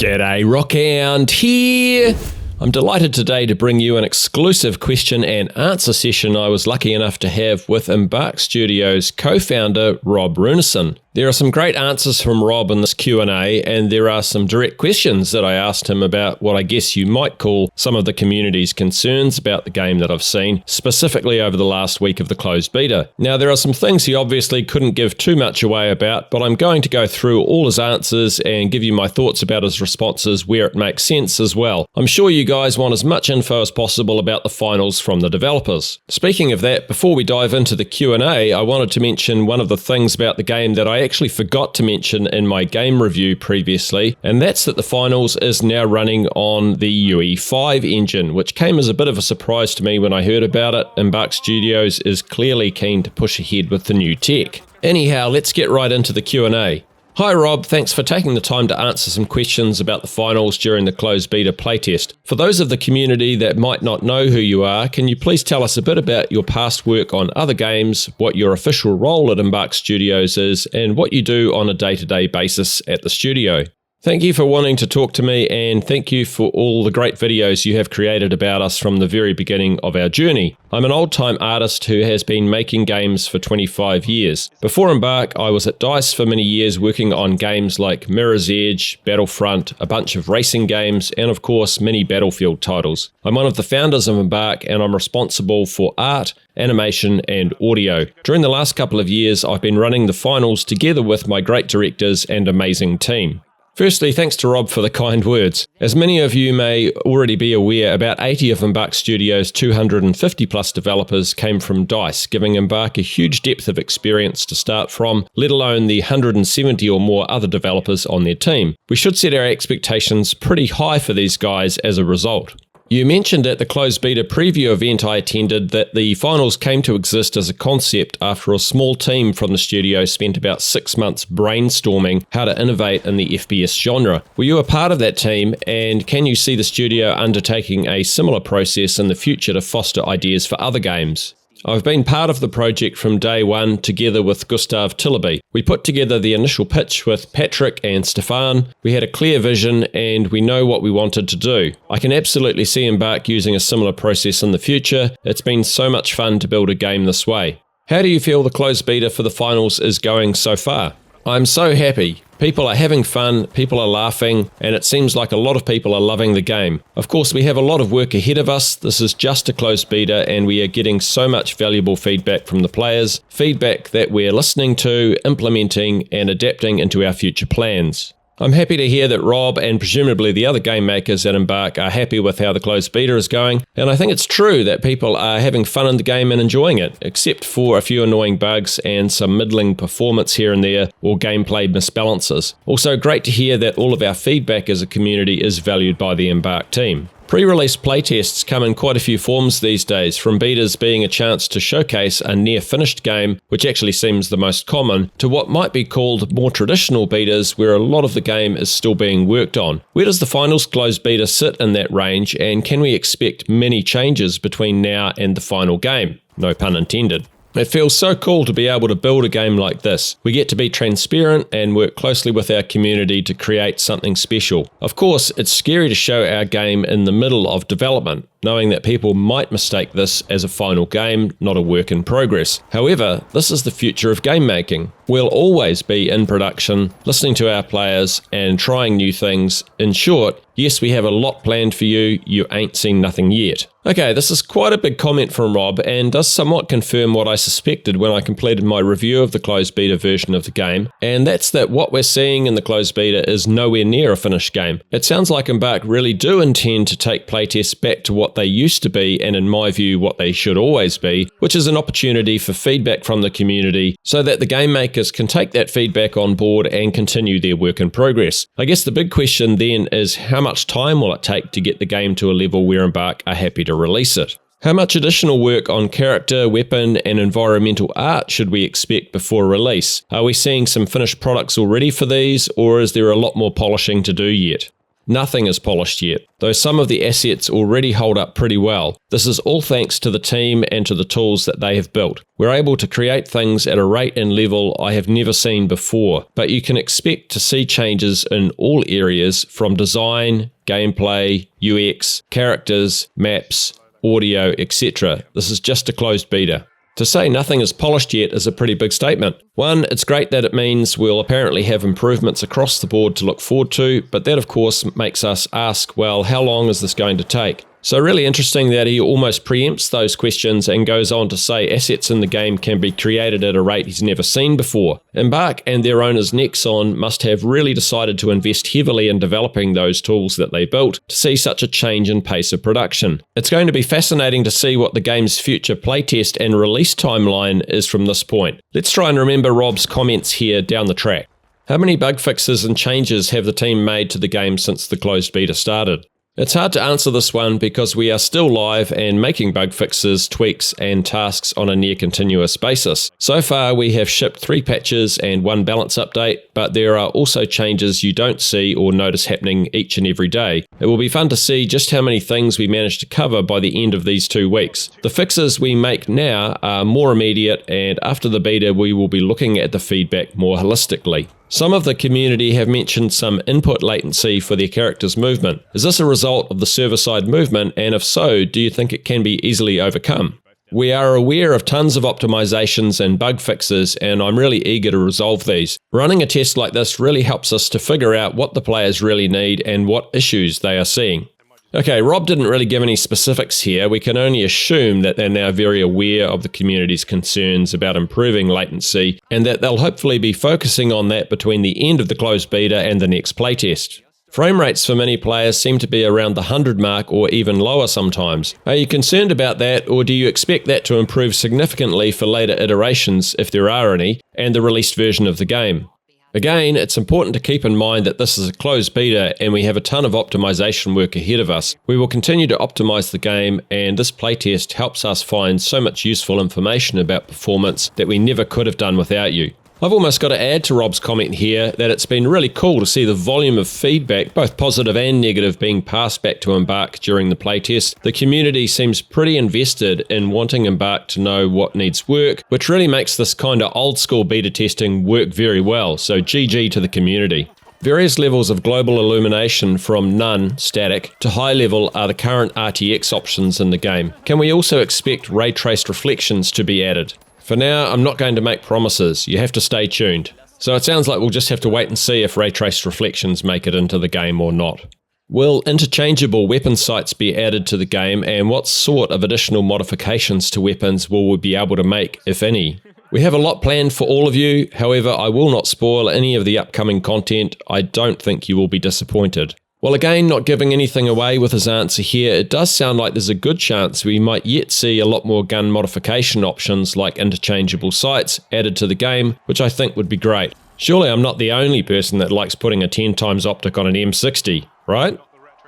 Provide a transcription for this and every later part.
G'day, Rockhound here. I'm delighted today to bring you an exclusive question and answer session I was lucky enough to have with Embark Studios co-founder Rob Runesson. There are some great answers from Rob in this Q&A, and there are some direct questions that I asked him about what I guess you might call some of the community's concerns about the game that I've seen, specifically over the last week of the closed beta. Now, there are some things he obviously couldn't give too much away about, but I'm going to go through all his answers and give you my thoughts about his responses where it makes sense as well. I'm sure you guys want as much info as possible about the finals from the developers. Speaking of that, before we dive into the Q&A, I wanted to mention one of the things about the game that I actually forgot to mention in my game review previously, and that's that the finals is now running on the UE5 engine, which came as a bit of a surprise to me when I heard about it. Embark Studios is clearly keen to push ahead with the new tech. Anyhow, let's get right into the Q&A. Hi Rob, thanks for taking the time to answer some questions about the finals during the closed beta playtest. For those of the community that might not know who you are, can you please tell us a bit about your past work on other games, what your official role at Embark Studios is, and what you do on a day-to-day basis at the studio? Thank you for wanting to talk to me, and thank you for all the great videos you have created about us from the very beginning of our journey. I'm an old-time artist who has been making games for 25 years. Before Embark, I was at DICE for many years working on games like Mirror's Edge, Battlefront, a bunch of racing games, and of course many Battlefield titles. I'm one of the founders of Embark, and I'm responsible for art, animation, and audio. During the last couple of years, I've been running the finals together with my great directors and amazing team. Firstly, thanks to Rob for the kind words. As many of you may already be aware, about 80 of Embark Studios' 250 plus developers came from DICE, giving Embark a huge depth of experience to start from, let alone the 170 or more other developers on their team. We should set our expectations pretty high for these guys as a result. You mentioned at the closed beta preview event I attended that the finals came to exist as a concept after a small team from the studio spent about 6 months brainstorming how to innovate in the FPS genre. Were you a part of that team, and can you see the studio undertaking a similar process in the future to foster ideas for other games? I've been part of the project from day one together with Gustav Tillaby. We put together the initial pitch with Patrick and Stefan. We had a clear vision and we know what we wanted to do. I can absolutely see Embark using a similar process in the future. It's been so much fun to build a game this way. How do you feel the closed beta for the finals is going so far? I'm so happy. People are having fun, people are laughing, and it seems like a lot of people are loving the game. Of course, we have a lot of work ahead of us. This is just a closed beta, and we are getting so much valuable feedback from the players, feedback that we're listening to, implementing, and adapting into our future plans. I'm happy to hear that Rob and presumably the other game makers at Embark are happy with how the closed beta is going, and I think it's true that people are having fun in the game and enjoying it, except for a few annoying bugs and some middling performance here and there or gameplay misbalances. Also great to hear that all of our feedback as a community is valued by the Embark team. Pre-release playtests come in quite a few forms these days, from betas being a chance to showcase a near-finished game, which actually seems the most common, to what might be called more traditional betas where a lot of the game is still being worked on. Where does the finals closed beta sit in that range, and can we expect many changes between now and the final game? No pun intended. It feels so cool to be able to build a game like this. We get to be transparent and work closely with our community to create something special. Of course, it's scary to show our game in the middle of development, knowing that people might mistake this as a final game, not a work in progress. However, this is the future of game making. We'll always be in production, listening to our players and trying new things. In short, yes, we have a lot planned for you, you ain't seen nothing yet. Okay, this is quite a big comment from Rob and does somewhat confirm what I suspected when I completed my review of the closed beta version of the game, and that's that what we're seeing in the closed beta is nowhere near a finished game. It sounds like Embark really do intend to take playtests back to what they used to be, and in my view what they should always be, which is an opportunity for feedback from the community so that the game makers can take that feedback on board and continue their work in progress. I guess the big question then is how much time will it take to get the game to a level where Embark are happy to release it? How much additional work on character, weapon, and environmental art should we expect before release? Are we seeing some finished products already for these, or is there a lot more polishing to do yet? Nothing is polished yet, though some of the assets already hold up pretty well. This is all thanks to the team and to the tools that they have built. We're able to create things at a rate and level I have never seen before, but you can expect to see changes in all areas from design, gameplay, UX, characters, maps, audio, etc. This is just a closed beta. To say nothing is polished yet is a pretty big statement. One, it's great that it means we'll apparently have improvements across the board to look forward to, but that of course makes us ask, well, how long is this going to take? So really interesting that he almost preempts those questions and goes on to say assets in the game can be created at a rate he's never seen before. Embark and their owners Nexon must have really decided to invest heavily in developing those tools that they built to see such a change in pace of production. It's going to be fascinating to see what the game's future playtest and release timeline is from this point. Let's try and remember Rob's comments here down the track. How many bug fixes and changes have the team made to the game since the closed beta started? It's hard to answer this one because we are still live and making bug fixes, tweaks, and tasks on a near continuous basis. So far, we have shipped 3 patches and 1 balance update, but there are also changes you don't see or notice happening each and every day. It will be fun to see just how many things we manage to cover by the end of these 2 weeks. The fixes we make now are more immediate, and after the beta, we will be looking at the feedback more holistically. Some of the community have mentioned some input latency for their character's movement. Is this a result of the server-side movement, and if so, do you think it can be easily overcome? We are aware of tons of optimizations and bug fixes, and I'm really eager to resolve these. Running a test like this really helps us to figure out what the players really need and what issues they are seeing. Okay, Rob didn't really give any specifics here. We can only assume that they're now very aware of the community's concerns about improving latency, and that they'll hopefully be focusing on that between the end of the closed beta and the next playtest. Frame rates for many players seem to be around the 100 mark or even lower sometimes. Are you concerned about that, or do you expect that to improve significantly for later iterations, if there are any, and the released version of the game? Again, it's important to keep in mind that this is a closed beta and we have a ton of optimization work ahead of us. We will continue to optimize the game, and this playtest helps us find so much useful information about performance that we never could have done without you. I've almost got to add to Rob's comment here that it's been really cool to see the volume of feedback, both positive and negative, being passed back to Embark during the playtest. The community seems pretty invested in wanting Embark to know what needs work, which really makes this kind of old school beta testing work very well, so GG to the community. Various levels of global illumination from none, static, to high level are the current RTX options in the game. Can we also expect ray traced reflections to be added? For now, I'm not going to make promises. You have to stay tuned. So it sounds like we'll just have to wait and see if ray traced reflections make it into the game or not. Will interchangeable weapon sights be added to the game, and what sort of additional modifications to weapons will we be able to make, if any? We have a lot planned for all of you, however I will not spoil any of the upcoming content. I don't think you will be disappointed. Well, again, not giving anything away with his answer here, it does sound like there's a good chance we might yet see a lot more gun modification options like interchangeable sights added to the game, which I think would be great. Surely I'm not the only person that likes putting a 10 times optic on an M60, right?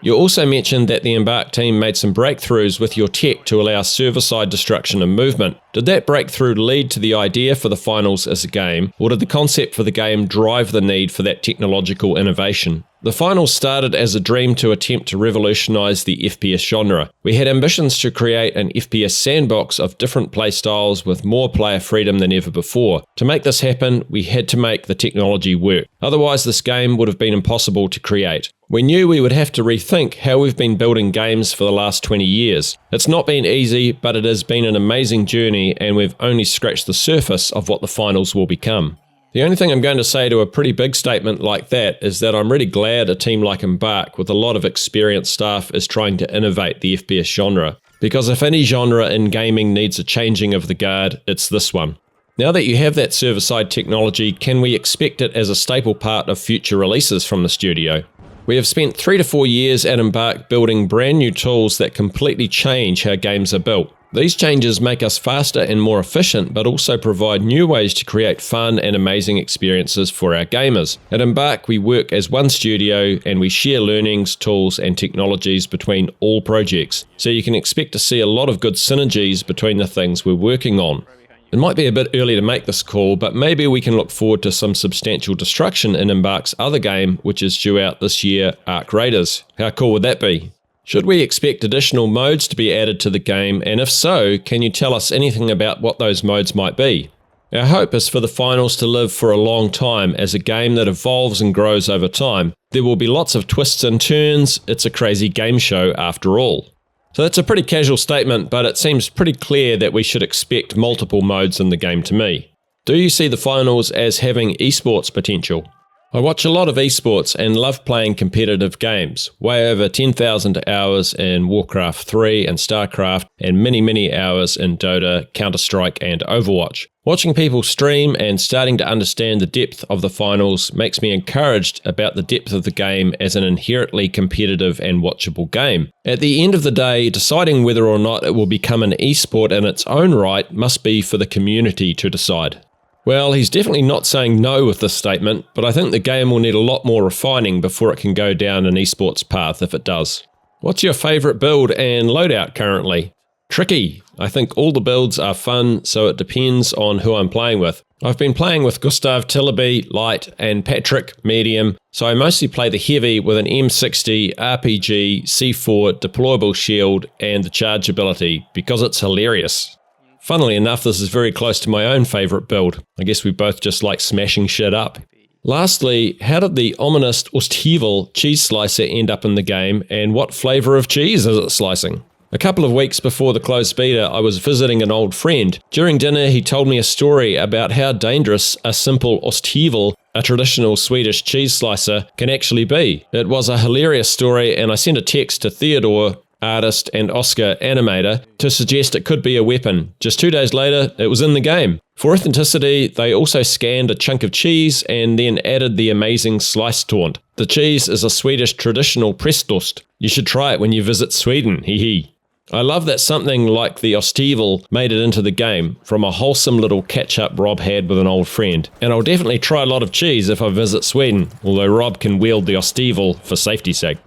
You also mentioned that the Embark team made some breakthroughs with your tech to allow server-side destruction and movement. Did that breakthrough lead to the idea for the finals as a game, or did the concept for the game drive the need for that technological innovation? The finals started as a dream to attempt to revolutionize the FPS genre. We had ambitions to create an FPS sandbox of different playstyles with more player freedom than ever before. To make this happen, we had to make the technology work. Otherwise, this game would have been impossible to create. We knew we would have to rethink how we've been building games for the last 20 years. It's not been easy, but it has been an amazing journey, and we've only scratched the surface of what the finals will become. The only thing I'm going to say to a pretty big statement like that is that I'm really glad a team like Embark with a lot of experienced staff is trying to innovate the FPS genre. Because if any genre in gaming needs a changing of the guard, it's this one. Now that you have that server-side technology, can we expect it as a staple part of future releases from the studio? We have spent 3 to 4 years at Embark building brand new tools that completely change how games are built. These changes make us faster and more efficient, but also provide new ways to create fun and amazing experiences for our gamers. At Embark, we work as one studio and we share learnings, tools, and technologies between all projects. So you can expect to see a lot of good synergies between the things we're working on. It might be a bit early to make this call, but maybe we can look forward to some substantial destruction in Embark's other game, which is due out this year, Ark Raiders. How cool would that be? Should we expect additional modes to be added to the game, and if so, can you tell us anything about what those modes might be? Our hope is for the finals to live for a long time as a game that evolves and grows over time. There will be lots of twists and turns. It's a crazy game show after all. So that's a pretty casual statement, but it seems pretty clear that we should expect multiple modes in the game to me. Do you see the finals as having esports potential? I watch a lot of esports and love playing competitive games, way over 10,000 hours in Warcraft 3 and StarCraft, and many hours in Dota, Counter-Strike and Overwatch. Watching people stream and starting to understand the depth of the finals makes me encouraged about the depth of the game as an inherently competitive and watchable game. At the end of the day, deciding whether or not it will become an esport in its own right must be for the community to decide. Well, he's definitely not saying no with this statement, but I think the game will need a lot more refining before it can go down an esports path if it does. What's your favourite build and loadout currently? Tricky. I think all the builds are fun, so it depends on who I'm playing with. I've been playing with Gustav Tillaby, light, and Patrick, medium, so I mostly play the heavy with an M60, RPG, C4, deployable shield, and the charge ability, because it's hilarious. Funnily enough, this is very close to my own favourite build. I guess we both just like smashing shit up. Lastly, how did the ominous Osthivel cheese slicer end up in the game, and what flavour of cheese is it slicing? A couple of weeks before the closed beta, I was visiting an old friend. During dinner, he told me a story about how dangerous a simple Osthivel, a traditional Swedish cheese slicer, can actually be. It was a hilarious story, and I sent a text to Theodore, artist and Oscar animator, to suggest it could be a weapon. Just 2 days later, it was in the game. For authenticity, they also scanned a chunk of cheese and then added the amazing slice taunt. The cheese is a Swedish traditional prästost. You should try it when you visit Sweden, hee hee. I love that something like the Osthivel made it into the game from a wholesome little catch-up Rob had with an old friend. And I'll definitely try a lot of cheese if I visit Sweden, although Rob can wield the Osthivel for safety's sake.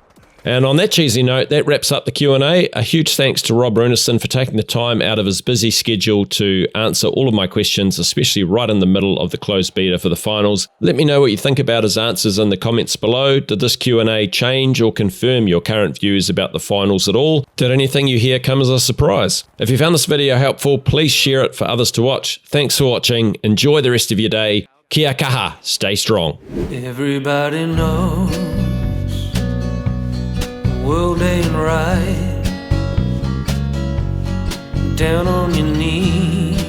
And on that cheesy note, that wraps up the Q&A. A huge thanks to Rob Runesson for taking the time out of his busy schedule to answer all of my questions, especially right in the middle of the closed beta for the finals. Let me know what you think about his answers in the comments below. Did this Q&A change or confirm your current views about the finals at all? Did anything you hear come as a surprise? If you found this video helpful, please share it for others to watch. Thanks for watching. Enjoy the rest of your day. Kia kaha. Stay strong. Everybody knows world ain't right. Down on your knees,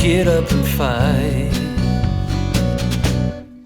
get up and fight.